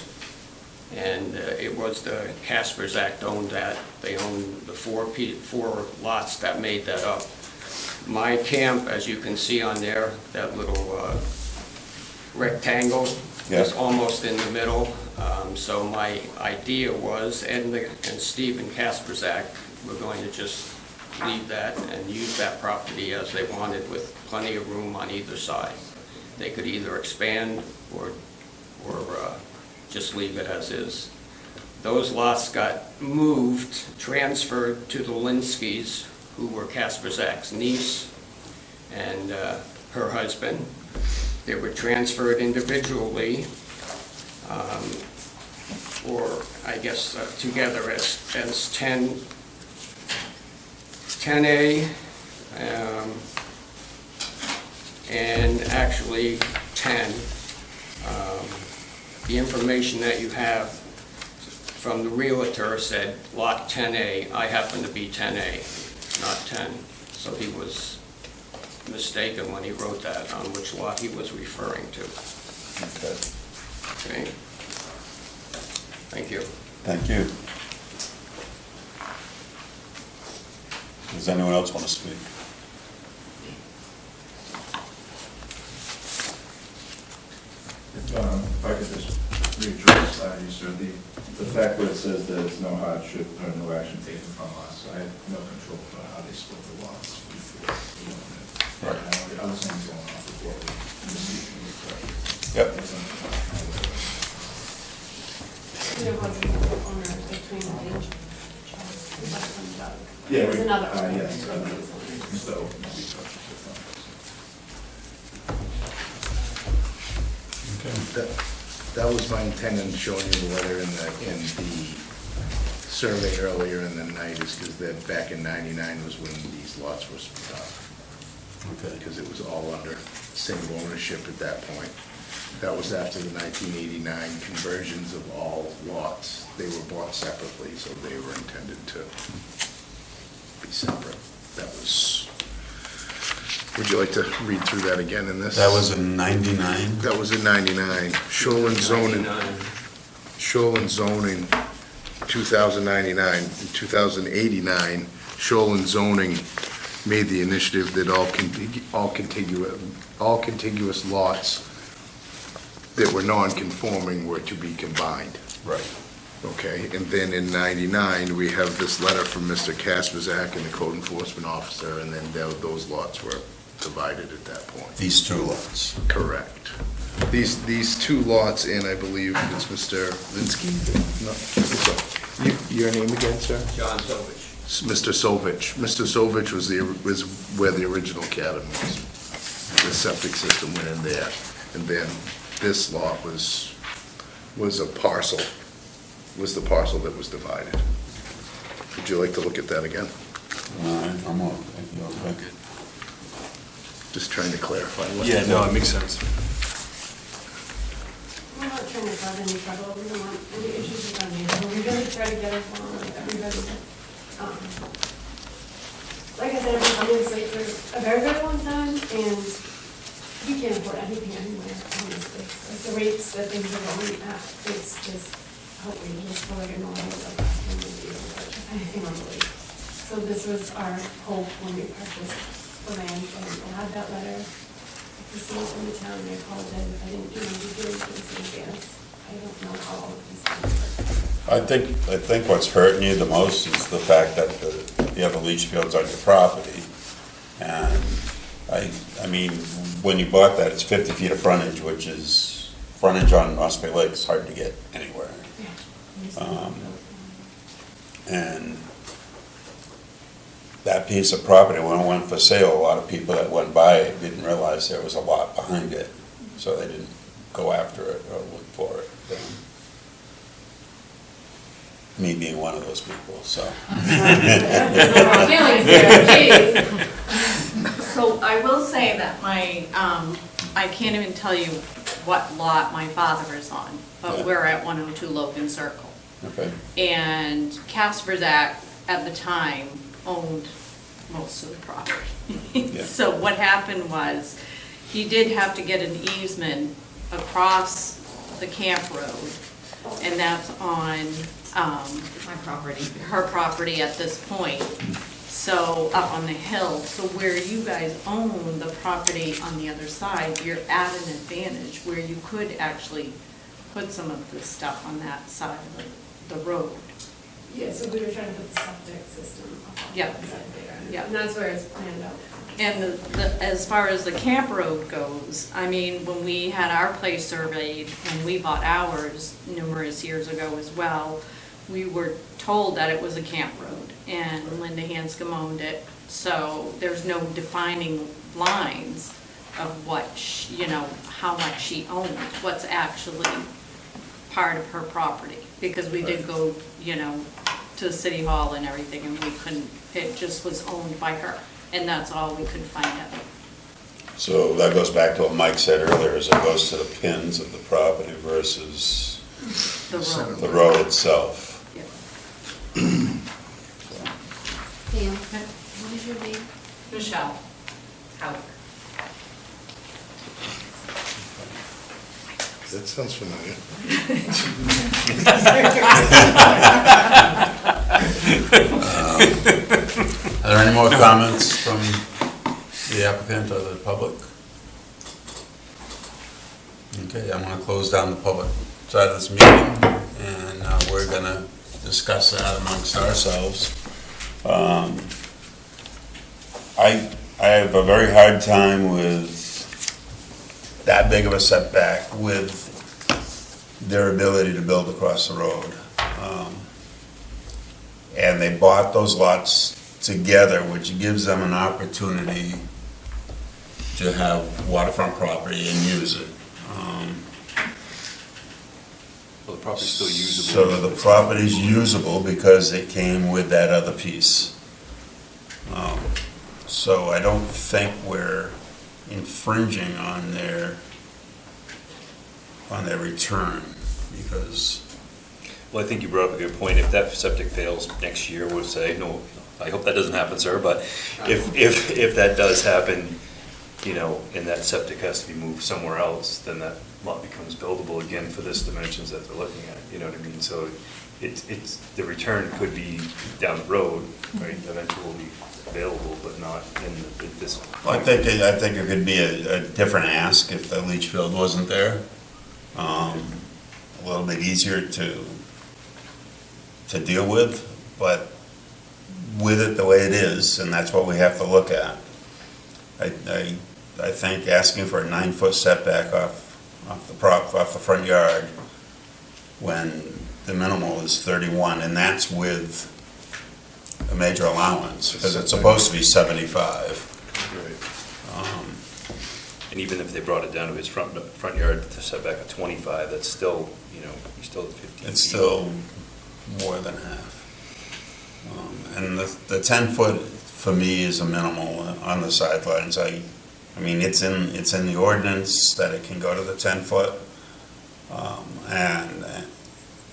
And it was the Caspers Act owned that. They owned the 4 lots that made that up. My camp, as you can see on there, that little rectangle is Yeah. almost in the middle. So my idea was, and Stephen Kasperzak were going to just leave that and use that property as they wanted with plenty of room on either side. They could either expand or just leave it as is. Those lots got moved, transferred to the Linskys, who were Kasperzak's niece and her husband. They were transferred individually, or I guess together as 10A, and actually 10. The information that you have from the realtor said lot 10A. I happen to be 10A, not 10. So he was mistaken when he wrote that on which lot he was referring to. Okay. Okay? Thank you. Thank you. Does anyone else want to speak? If I could just readdress you, sir, the fact where it says there's no hardship or no action taken from us, I had no control for how they split the lots before. Right. I was only going off of what we received from the clerk. Yep. There was another owner between the left and Doug. Yeah, There was another owner. yes. between these owners. Mr. Oak, we talked to from us. That was my intent in showing you the letter in the survey earlier in the night, is because that back in '99 was when these lots were split up. Okay. because it was all under single ownership at that point. That was after the 1989 conversions of all lots. They were bought separately, so they were intended to be separate. That was, would you like to read through that again in this? That was in 99? That was in 99. Shoreland zoning, 2099. In 2089, Shoreland zoning made the initiative that all contiguous lots that were non-conforming were to be combined. Right. Okay, and then in 99, we have this letter from Mr. Kasperzak and the code enforcement officer, and then those lots were divided at that point. These two lots. Correct. These two lots, and I believe it's Mr. Linsky? No, so, your name again, sir? John Sovich. Mr. Sovich. Mr. Sovich was where the original cabin was. The septic system went in there, and then this lot was a parcel, was the parcel that was divided. Would you like to look at that again? I'm all, okay. Just trying to clarify what. Yeah, no, it makes sense. We're not trying to cause any trouble, we don't want any issues with our neighbors, we really try to get along with everybody. Like I said, I've been coming this lake for a very, very long time, and you can't afford anything anywhere, honestly. Like the rates that things are going at, it's just outrageous for like a normal, like, when we do anything on the lake. So this was our hope when we purchased the land, and I had that letter to see from the town, and I apologize if I didn't, do things in advance. I don't know how all of these things work. I think what's hurting you the most is the fact that you have the leach fields on your property. And I mean, when you bought that, it's 50 feet of frontage, which is frontage on Osprey Lake. It's hard to get anywhere. And that piece of property, when it went for sale, a lot of people that went by it didn't realize there was a lot behind it. So they didn't go after it or look for it. Me being one of those people, so. Feelings there, geez. So I will say that my, I can't even tell you what lot my father is on, but Yeah. we're at 102 Logan Circle. Okay. And Kasperzak at the time owned most of the property. Yeah. So what happened was, he did have to get an easement across the camp road, and that's on, My property. her property at this point, so up on the hill. So where you guys own the property on the other side, you're at an advantage where you could actually put some of this stuff on that side of the road. Yeah, so we were trying to put the septic system up on Yeah. that side there. Yeah. And that's where it's planned out. And as far as the camp road goes, I mean, when we had our place surveyed and we bought ours numerous years ago as well, we were told that it was a camp road, and Linda Hanscom owned it, so there's no defining lines of what, how much she owned, what's actually part of her property, because we did go, to the city hall and everything, and we couldn't, it just was owned by her, and that's all we could find out. So that goes back to what Mike said earlier, is it goes to the pins of the property versus The road. the road itself. Yeah. Pam, what is your name? Michelle Howard. That sounds familiar. Are there any more comments from the applicant or the public? Okay, I'm gonna close down the public side of this meeting, and we're gonna discuss that amongst ourselves. I have a very hard time with that big of a setback with their ability to build across the road. And they bought those lots together, which gives them an opportunity to have waterfront property and use it. Well, the property's still usable. So the property's usable because it came with that other piece. So I don't think we're infringing on their return, because, Well, I think you brought up a good point. If that septic fails next year, we'll say, no, I hope that doesn't happen, sir, but if that does happen, you know, and that septic has to be moved somewhere else, then that lot becomes buildable again for this dimensions that they're looking at, you know what I mean? So it's, the return could be down the road, right, eventually available, but not in this. well, I think it could be a different ask if the leach field wasn't there. A little bit easier to deal with, but with it the way it is, and that's what we have to look at. I think asking for a 9-foot setback off the front yard when the minimal is 31, and that's with a major allowance, because it's supposed to be 75. And even if they brought it down to his front yard to setback of 25, that's still, you know, you're still at 15 feet. It's still more than half. And the 10-foot, for me, is a minimal on the sidelines. I mean, it's in the ordinance that it can go to the 10-foot. And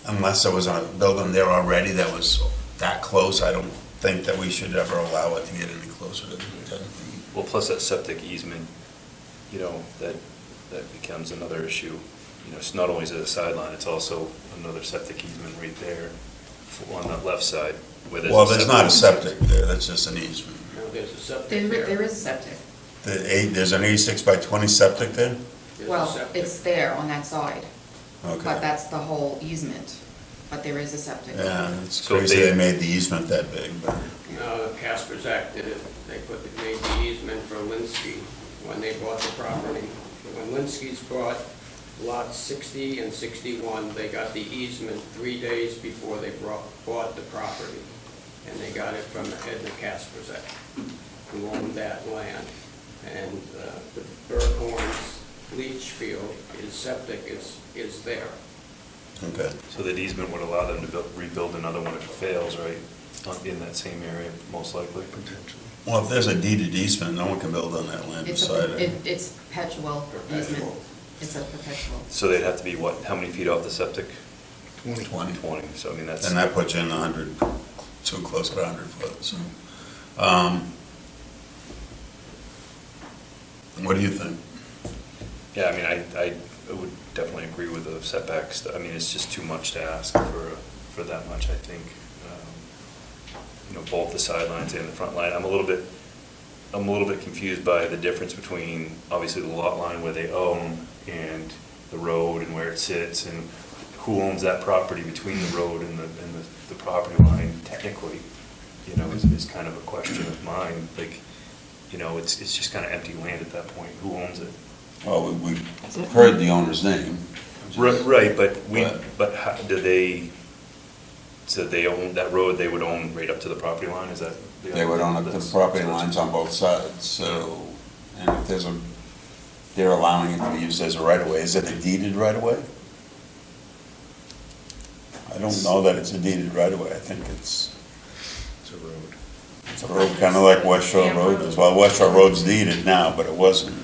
unless there was a building there already that was that close, I don't think that we should ever allow it to get any closer to the 10 feet. Well, plus that septic easement, you know, that becomes another issue. You know, it's not only is it a sideline, it's also another septic easement right there on that left side. Where Well, there's not a septic there, that's just an easement. No, there's a septic There there. is a septic. There's an 86 by 20 septic there? There's a Well, septic. it's there on that side, but Okay. that's the whole easement. But there is a septic. Yeah, it's So if crazy they- they made the easement that big, but. No, Casper's Act did it. They made the easement for Linsky when they bought the property. When Linsky's bought lots 60 and 61, they got the easement 3 days before they bought the property. And they got it from Edna Casper's Act, who owned that land. And the Burkhorn's leach field, his septic is there. Okay. So that easement would allow them to rebuild another one if it fails, right? In that same area, most likely. Potentially. Well, if there's a deeded easement, no one can build on that land It's beside it. it's perpetual easement. Perpetual. It's a perpetual. So they'd have to be what, how many feet off the septic? 20. 20, so I mean, that's. And that puts you in 100, too close to 100 foot, so. What do you think? Yeah, I mean, I would definitely agree with the setbacks. I mean, it's just too much to ask for that much, I think. You know, both the sidelines and the front line. I'm a little bit confused by the difference between, obviously, the lot line where they own and the road and where it sits, and who owns that property between the road and the property line technically, you know, is kind of a question of mine. Like, you know, it's just kind of empty land at that point. Who owns it? Well, we heard the owner's name. Right, but But- how, do they, so they own that road, they would own right up to the property line, is that? They would own up to the property lines on both sides, so, and if they're allowing it to be used as a right-of-way, is it a deeded right-of-way? I don't know that it's a deeded right-of-way, I think it's It's a road. a road, kind of like West Shore Road is. Well, West Shore Road's deeded now, but it wasn't.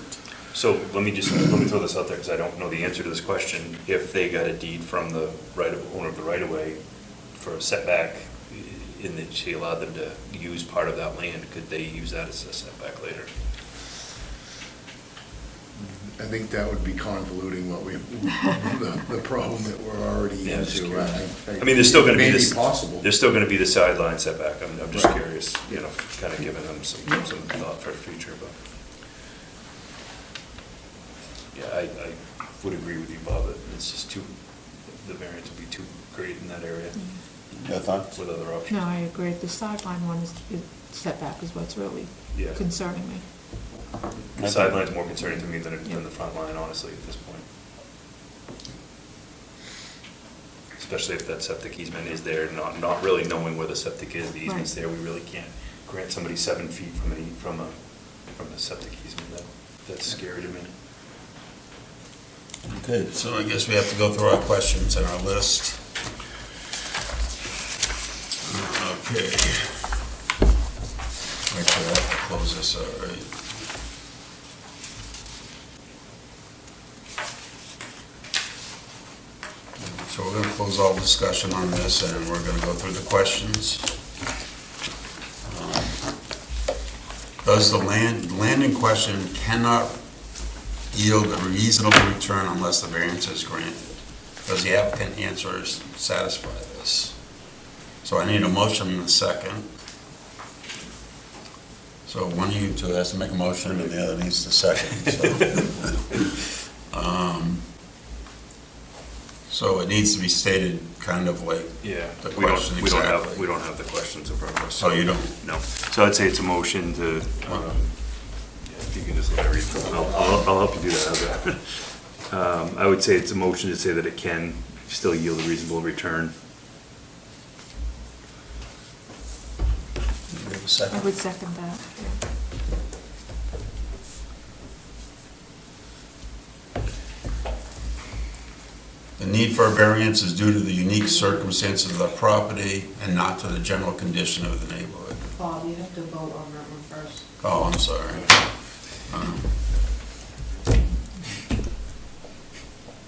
So let me throw this out there, because I don't know the answer to this question. If they got a deed from the owner of the right-of-way for a setback, and that she allowed them to use part of that land, could they use that as a setback later? I think that would be convoluting what the problem that we're already Yeah, just into. curious. I mean, there's still gonna be this. It may be possible. There's still gonna be the sideline setback. I'm just Right. curious, you know, kind of giving them some thought for the future, but. Yeah, I would agree with you, Bob, that it's just the variance would be too great in that area Your thoughts? with other options. No, I agree. The sideline one is setback is what's really Yeah. concerning me. The sideline's more concerning to me than the front line, honestly, at this point. Especially if that septic easement is there, not really knowing where the septic is, the easement's Right. there, we really can't grant somebody 7 feet from a septic easement. That's scary to me. Okay, so I guess we have to go through our questions and our list. Okay. Make sure that close this out, right? So we're gonna close all discussion on this, and we're gonna go through the questions. Does the land in question cannot yield a reasonable return unless the variance is granted? Does the applicant answer satisfy this? So I need a motion in a second. So one of you two has to make a motion, and the other needs to second, so it needs to be stated kind of like Yeah, the we don't, question we don't have, exactly. we don't have the questions in front of us. Oh, you don't? No. So I'd say it's a motion to, yeah, if you can just let her read, I'll help you do that. How's that? I would say it's a motion to say that it can still yield a reasonable return. You have a I second? would second that. yeah. The need for a variance is due to the unique circumstances of the property and not to the general condition of the neighborhood. Bob, you have to vote on that one first. Oh, I'm sorry.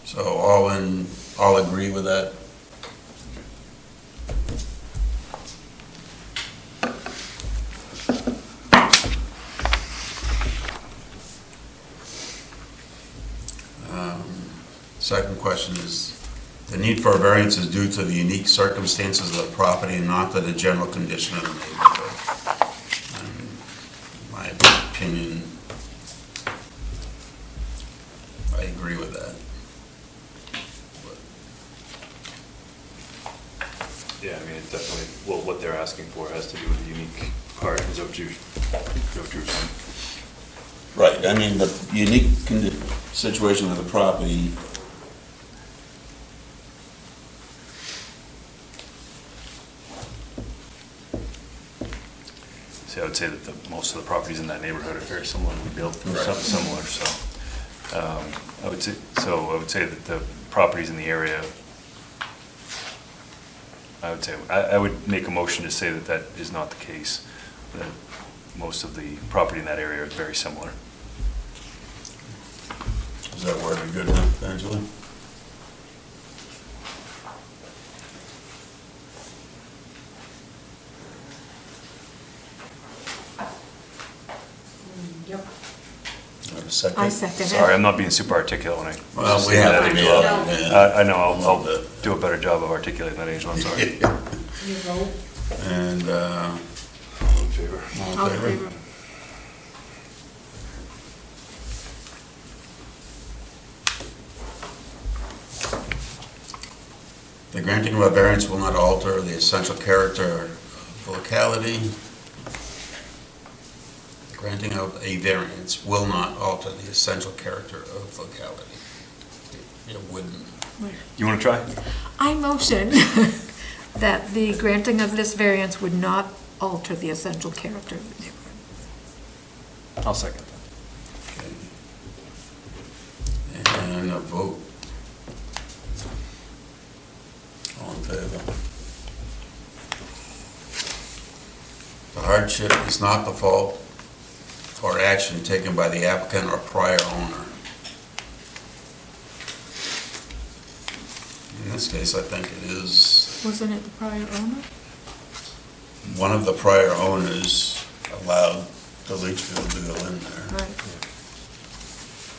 So all agree with that? Second question is, the need for a variance is due to the unique circumstances of the property and not to the general condition of the neighborhood. In my opinion, I agree with that. Yeah, I mean, it definitely, well, what they're asking for has to do with the unique part, is what you were saying. Right, I mean, the unique situation of the property. See, I would say that most of the properties in that neighborhood are very similarly built, or something similar, so. I would say that the properties in the area, I would make a motion to say that that is not the case, that most of the property in that area is very similar. Is that worded good enough, Angela? Yep. Have a second? I second it. Sorry, I'm not being super articulate when I. Well, we have to be, I know, a little I'll bit. do a better job of articulating that, Angel, I'm sorry. You vote. And, All in favor? all in favor? The granting of a variance will not alter the essential character of the locality. The granting of a variance will not alter the essential character of locality. It wouldn't. You want to try? I motion that the granting of this variance would not alter the essential character of the neighborhood. I'll second that. And a vote. All in favor? The hardship is not the fault or action taken by the applicant or prior owner. In this case, I think it is, Wasn't it the prior owner? one of the prior owners allowed the leach field to go in there. Right.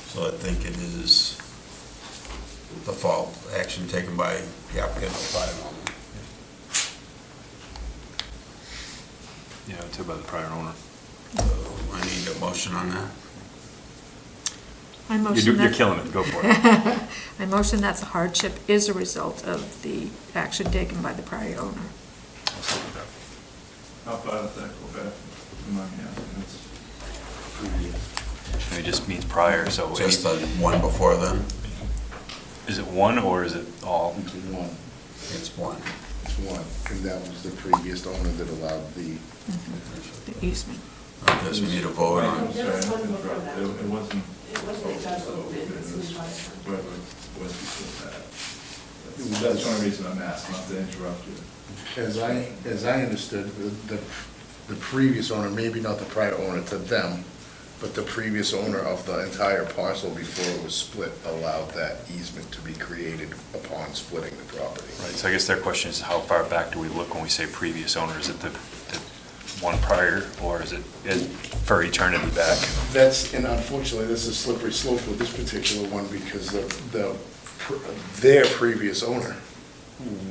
So I think it is the fault, action taken by the applicant or prior owner. Yeah, I would say by the prior owner. So I need a motion on that. I You're motion you're that. killing it, go for it. I motion that the hardship is a result of the action taken by the prior owner. I'll second that. How far does that go back? Remind me, It just means prior, so. Just the one before then? Is it one or is it all? It's one. It's one. It's one. And that was the previous owner that allowed the, The easement. I guess we need a vote on it. It wasn't. It wasn't a judgment, it's Whoever was before that. That's the only reason I'm asking, not to interrupt you. as I understood, the the previous owner, maybe not the prior owner to them, but the previous owner of the entire parcel before it was split allowed that easement to be created upon splitting the property. Right, so I guess their question is how far back do we look when we say previous owner? Is it the one prior, or is it for eternity back? That's, and unfortunately, this is a slippery slope with this particular one because their previous owner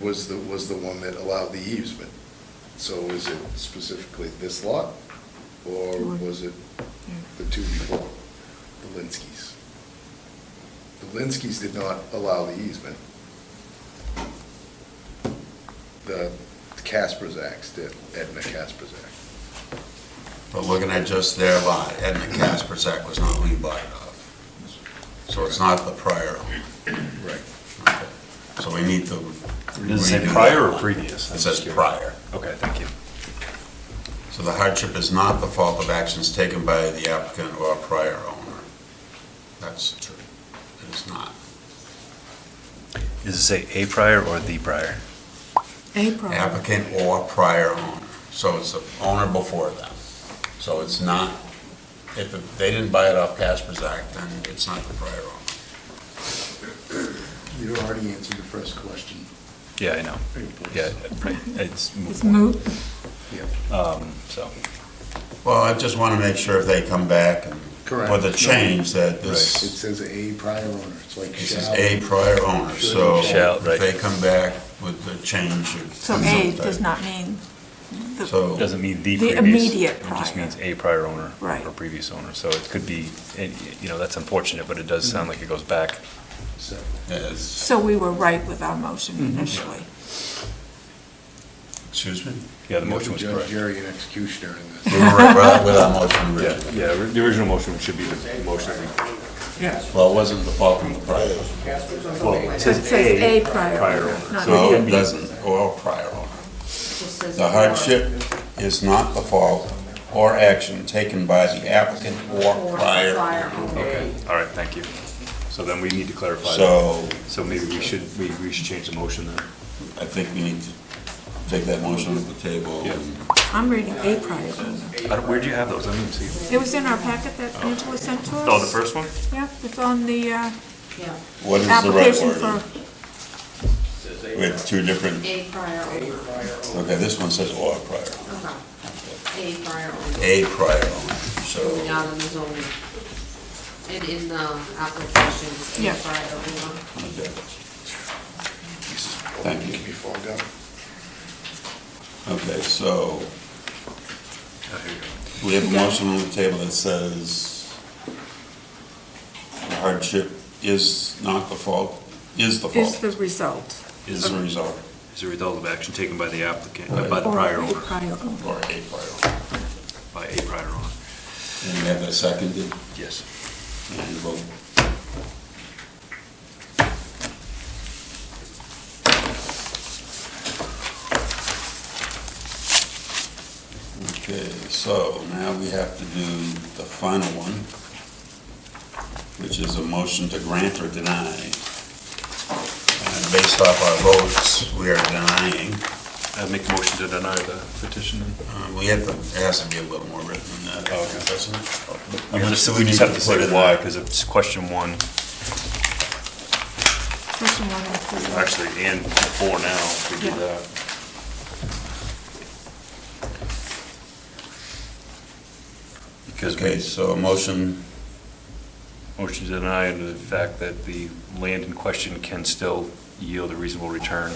was the one that allowed the easement. So is it specifically this lot, or was it the two before, the Linskys? The Linskys did not allow the easement. The Kasperzaks did, Edna Kasperzak. But looking at just their lot, Edna Kasperzak was not who you bought it off. So it's not the prior owner. Right. Okay. So we need to. Does it say redo prior that or one. previous? It says prior. Okay, thank you. So the hardship is not the fault of actions taken by the applicant or prior owner. That's true. It is not. Does it say a prior or the prior? A prior. Applicant or prior owner. So it's the owner before them. So it's not, if they didn't buy it off Kasperzak, then it's not the prior owner. You already answered the first question. Yeah, I know. Yeah, right, it's It's moot. so. Well, I just want to make sure if they come back and Correct. with a change that It this, says a prior owner, it's like it says shall. a prior owner. So Shall, right. if they come back with the change. it So comes A up does that- not mean the, So. Doesn't mean the The previous. immediate It just prior. means a prior owner. Right. Or previous owner, so it could be, that's unfortunate, but it does sound like it goes back. So, Yes. so we were right with our motion initially. Excuse me? Yeah, the motion was Judge, correct. jury, and executioner in this. We were right with our motion Yeah, originally. yeah, the original motion should be the motion. Well, it wasn't the fault of the prior. Well, it It says a prior owner, not So the. it doesn't, or prior owner. The hardship is not the fault or action taken by the applicant or prior owner. Okay, all right, thank you. So then we need to clarify that. So So maybe we should change the motion then. I think we need to take that motion off the table. Yeah. and- I'm reading a prior owner. Where'd you have those? I didn't see them. It was in our packet that Angela sent to us. Oh, the first one? Yeah, it's on the Yeah. What is the right application for, wording? With two different, A prior owner. okay, this one says or prior. Okay. A prior owner. A prior owner, so, Out in the zoning. And in the application, it's Yeah. A prior owner. okay. Jesus, Thank you. Can be fogged up. Okay, so we have a motion on the table that says the hardship is not the fault, is the is fault, the result. is the result, Is a result of action taken by the applicant, Right. by the Or prior a owner, prior owner. or a prior owner. by a prior owner. And we have that seconded, Yes. and vote. Okay, so now we have to do the final one, which is a motion to grant or deny. And based off our votes, we are denying. I'd make a motion to deny the petition. We have to, it has to be a little more written than that, Oh, okay. doesn't it? We How much just do we just need have to put say in why, there? because it's question one, Question one and two. actually, and four now, if we do Yeah. that. Because Okay, so a motion, motion to deny under the fact that the land in question can still yield a reasonable return,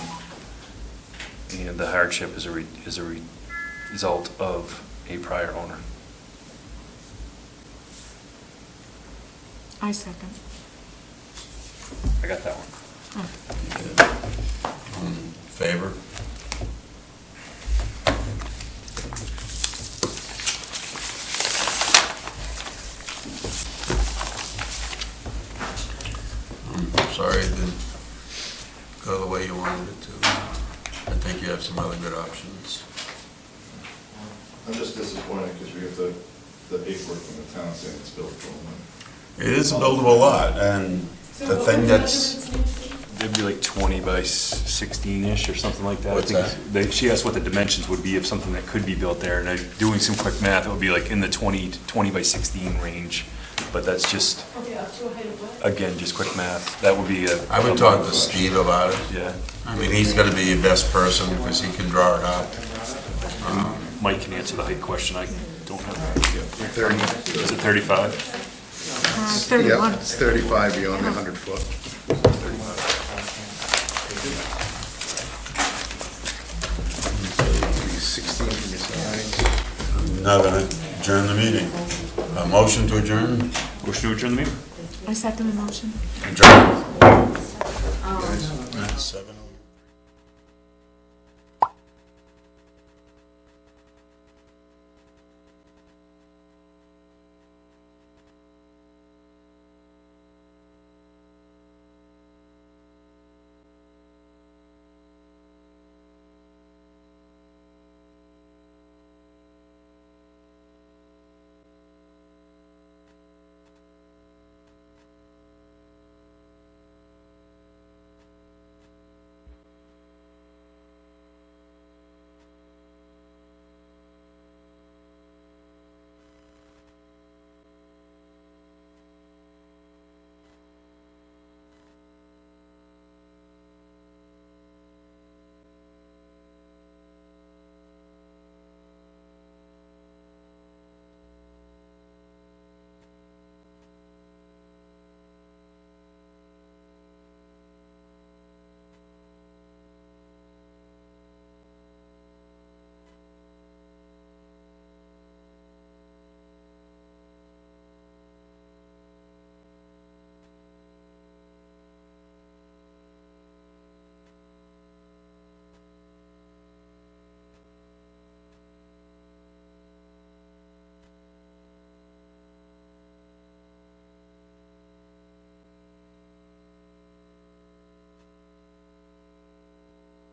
and the hardship is a result of a prior owner. I second. I got that one. in favor? I'm sorry it didn't go the way you wanted it to. I think you have some other good options. I'm just disappointed because we have the paperwork from the town saying it's built for one. It is a buildable lot, and the thing that's, It'd be like 20 by 16-ish or something like that. I What's think she asked what the dimensions would be of something that could be built there, and doing some quick math, it would be like in the 20 by 16 range. But that's just, again, just quick math. That would be a. I would talk to Steve about it. Yeah. I mean, he's gonna be your best person, because he can draw it up. Mike can answer the height question. I don't have that. 30. Is it 35? 31. Yep, it's 35 beyond the 100 foot. So it'll be 16 from your side. Now gonna adjourn the meeting. A motion to adjourn? Motion to adjourn the meeting? I second the motion. Adjourn. 7:00.